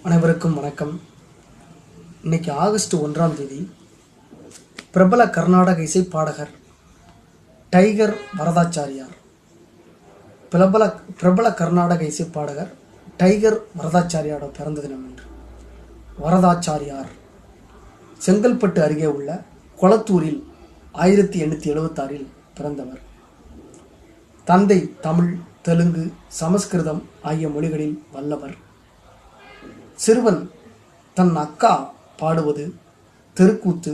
அனைவருக்கும் வணக்கம். இன்னைக்கு ஆகஸ்ட் 1ஆம் தேதி பிரபல கர்நாடக இசை பாடகர் டைகர் வரதாச்சாரியார் பிரபல கர்நாடக இசை பாடகர் டைகர் வரதாச்சாரியாரோட பிறந்த தினம் என்று. வரதாச்சாரியார் செங்கல்பட்டு அருகே உள்ள கொளத்தூரில் 1876 பிறந்தவர். தந்தை தமிழ், தெலுங்கு, சமஸ்கிருதம் ஆகிய மொழிகளில் வல்லவர். சிறுவன் தன் அக்கா பாடுவது, தெருக்கூத்து,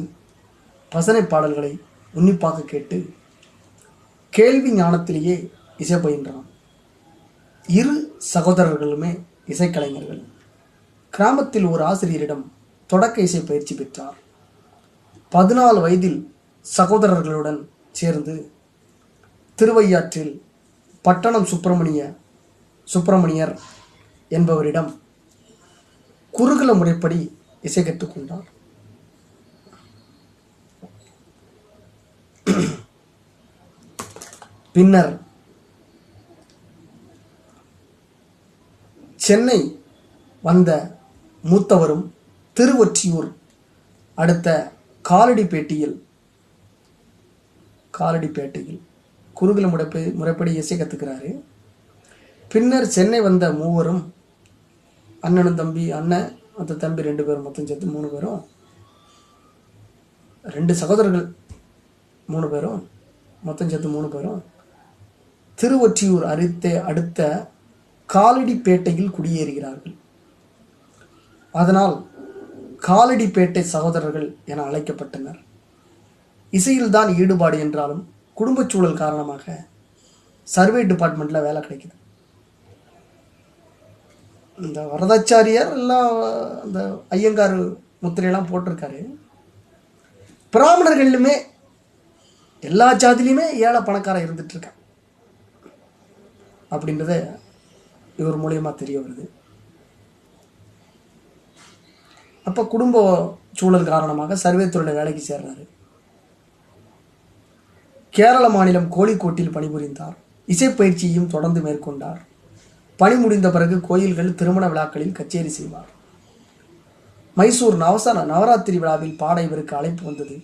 பசனை பாடல்களை உன்னிப்பாக கேட்டு கேள்வி ஞானத்திலேயே இசை பயின்றான். இரு சகோதரர்களுமே இசைக்கலைஞர்கள். கிராமத்தில் ஒரு ஆசிரியரிடம் தொடக்க இசை பயிற்சி பெற்றார். 14 வயதில் சகோதரர்களுடன் சேர்ந்து திருவையாற்றில் பட்டணம் சுப்பிரமணியர் என்பவரிடம் குருகுல முறைப்படி இசை கற்றுக்கொண்டார். பின்னர் சென்னை வந்த மூத்தவரும் திருவொற்றியூர் அடுத்த காலடிப்பேட்டையில் குருகுல முறைப்படி இசை கற்றுக்கிறாரு. பின்னர் சென்னை வந்த மூவரும், அண்ணனும் தம்பி, அண்ணன் அந்த தம்பி 2 பேரும், மொத்தம் சேர்த்து 3 பேரும், 2 சகோதரர்கள் 3 பேரும், மொத்தம் சேர்த்து 3 பேரும் திருவொற்றியூர் அடுத்த காலடிப்பேட்டையில் குடியேறுகிறார்கள். அதனால் காலடிப்பேட்டை சகோதரர்கள் என அழைக்கப்பட்டனர். இசையில்தான் ஈடுபாடு என்றாலும் குடும்பச் சூழல் காரணமாக சர்வே டிபார்ட்மெண்ட்ல வேலை கிடைக்குது. இந்த வரதாச்சாரியார் எல்லாம் அந்த ஐயங்கார் முத்திரையெல்லாம் போட்டிருக்காரு. பிராமணர்களுமே எல்லா ஜாதிலையுமே ஏழை பணக்காரன் இருந்துட்டு இருக்கான் அப்படின்றத இவர் மூலியமா தெரிய வருது. அப்ப குடும்ப சூழல் காரணமாக சர்வே துறையில வேலைக்கு சேர்றாரு. கேரள மாநிலம் கோழிக்கோட்டில் பணிபுரிந்தார். இசைப்பயிற்சியையும் தொடர்ந்து மேற்கொண்டார். பணி முடிந்த பிறகு கோயில்கள், திருமண விழாக்களில் கச்சேரி செய்வார். மைசூர் நவராத்திரி விழாவில் பாட இவருக்கு அழைப்பு வந்தது.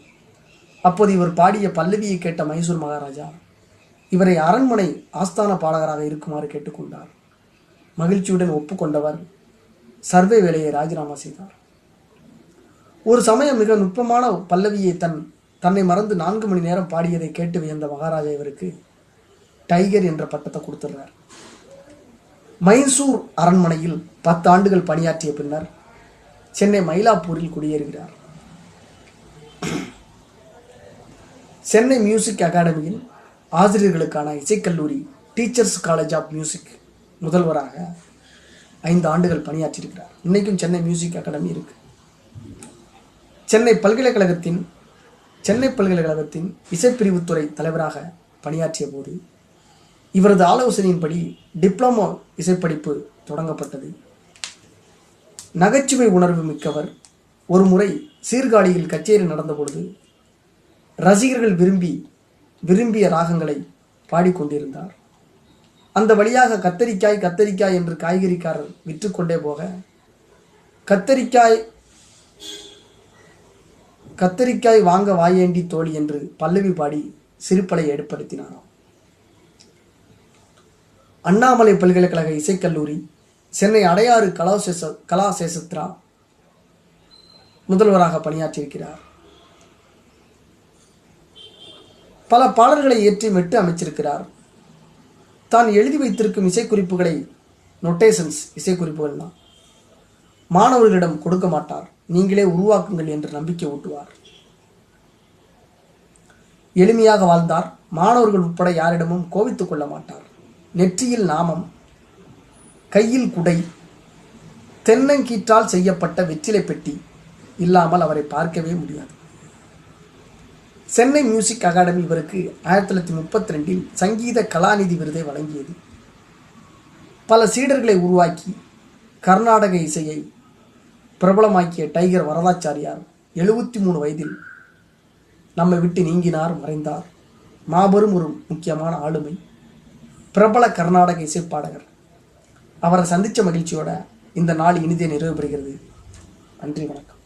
அப்போது இவர் பாடிய பல்லவியை கேட்ட மைசூர் மகாராஜா இவரை அரண்மனை ஆஸ்தான பாடகராக இருக்குமாறு கேட்டுக்கொண்டார். மகிழ்ச்சியுடன் ஒப்புக்கொண்டவர் சர்வே வேலையை ராஜினாமா செய்தார். ஒரு சமயம் மிக நுட்பமான பல்லவியை தன்னை மறந்து 4 மணி நேரம் பாடியதை கேட்டு வியந்த மகாராஜா இவருக்கு டைகர் என்ற பட்டத்தை கொடுத்துள்ளார். மைசூர் அரண்மனையில் 10 ஆண்டுகள் பணியாற்றிய பின்னர் சென்னை மயிலாப்பூரில் குடியேறுகிறார். சென்னை மியூசிக் அகாடமியில் ஆசிரியர்களுக்கான இசைக்கல்லூரி டீச்சர்ஸ் காலேஜ் ஆஃப் மியூசிக் முதல்வராக 5 ஆண்டுகள் பணியாற்றியிருக்கிறார். இன்னைக்கும் சென்னை மியூசிக் அகாடமி இருக்கு. சென்னை பல்கலைக்கழகத்தின் இசைப்பிரிவுத்துறை தலைவராக பணியாற்றிய போது இவரது ஆலோசனையின்படி டிப்ளமோ இசைப்படிப்பு தொடங்கப்பட்டது. நகைச்சுவை உணர்வு மிக்கவர். ஒரு முறை சீர்காழியில் கச்சேரி நடந்த பொழுது ரசிகர்கள் விரும்பிய ராகங்களை பாடிக்கொண்டிருந்தார். அந்த வழியாக கத்தரிக்காய் என்று காய்கறிக்காரர் விற்றுக்கொண்டே போக கத்தரிக்காய் வாங்க வாயேண்டி தோழி என்று பல்லவி பாடி சிரிப்பலை ஏற்படுத்தினாராம். அண்ணாமலை பல்கலைக்கழக இசைக்கல்லூரி, சென்னை அடையாறு கலாசேசத்ரா முதல்வராக பணியாற்றியிருக்கிறார். பல பாடல்களை இயற்றி மெட்டு அமைச்சிருக்கிறார். தான் எழுதி வைத்திருக்கும் இசைக்குறிப்புகளை, நொட்டேஷன்ஸ் இசைக்குறிப்புகள் தான், மாணவர்களிடம் கொடுக்க மாட்டார். நீங்களே உருவாக்குங்கள் என்று நம்பிக்கை ஊட்டுவார். எளிமையாக வாழ்ந்தார். மாணவர்கள் உட்பட யாரிடமும் கோபித்துக் கொள்ள மாட்டார். நெற்றியில் நாமம், கையில் குடை, தென்னங்கீற்றால் செய்யப்பட்ட வெற்றிலை பெட்டி இல்லாமல் அவரை பார்க்கவே முடியாது. சென்னை மியூசிக் அகாடமி இவருக்கு 1932 சங்கீத கலாநிதி விருதை வழங்கியது. பல சீடர்களை உருவாக்கி கர்நாடக இசையை பிரபலமாக்கிய டைகர் வரதாச்சாரியார் 73 வயதில் நம்மை விட்டு நீங்கினார், மறைந்தார். மாபெரும் ஒரு முக்கியமான ஆளுமை, பிரபல கர்நாடக இசைப்பாடகர். அவரை சந்தித்த மகிழ்ச்சியோட இந்த நாள் இனிதே நிறைவு பெறுகிறது. நன்றி, வணக்கம்.